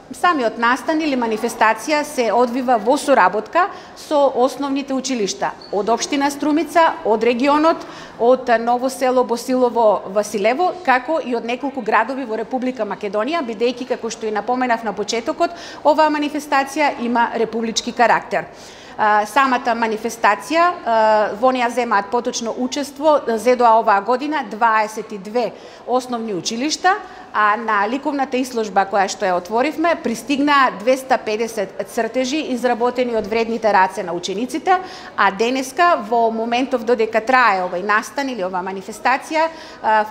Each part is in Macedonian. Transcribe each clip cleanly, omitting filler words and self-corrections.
Самиот настан или манифестација се одвива во соработка со основните училишта од општина Струмица, од регионот, од Ново село, Босилово, Василево, како и од неколку градови во Република Македонија, бидејќи, како што и напоменав на почетокот, оваа манифестација има републички карактер. Самата манифестација, во неја земаат поточно учество, зедоа оваа година 22 основни училишта, а на ликовната изложба која што ја отворивме, пристигнаа 250 цртежи изработени од вредните раце на учениците, а денеска, во моментов додека трае овај настан или оваа манифестација,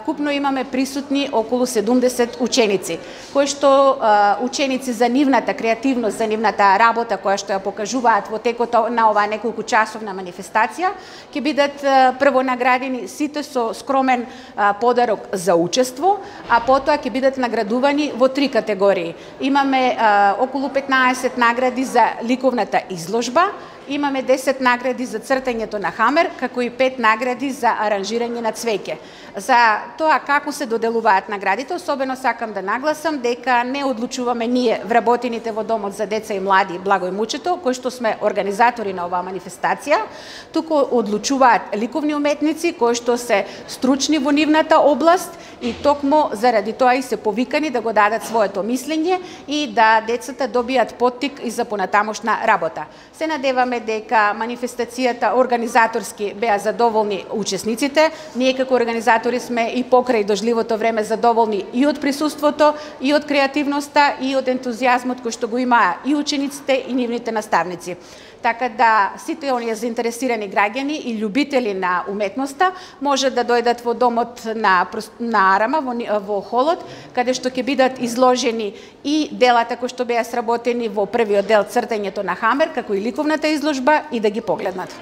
вкупно имаме присутни околу 70 ученици, кои што ученици за нивната креативност, за нивната работа која што ја покажуваат во текот на оваа неколку часовна манифестација, ќе бидат прво наградени сите со скромен подарок за учество, а потоа ќе бидат наградувани во 3 категории. Имаме околу 15 награди за ликовната изложба, имаме 10 награди за цртањето на хамер, како и 5 награди за аранжирање на цвеќе. За тоа како се доделуваат наградите, особено сакам да нагласам дека не одлучуваме ние, вработените во Домот за деца и млади Благој Мучето, кои што сме организатори на оваа манифестација, туку одлучуваат ликовни уметници кои што се стручни во нивната област и токму заради тоа и се повикани да го дадат своето мислење и да децата добијат поттик и за понатамошна работа. Се надеваме дека манифестацијата организаторски беа задоволни учесниците. Ние како организатори сме и покрај дожливото време задоволни и од присуството, и од креативноста, и од ентузијазмот кој што го имаа и учениците и нивните наставници. Така да сите оние заинтересирани граѓани и љубители на уметноста може да дојдат во домот на Арама, во холот, каде што ќе бидат изложени и делата кои што беа сработени во првиот дел цртањето на хамер, како и ликовната изложба, и да ги погледнат.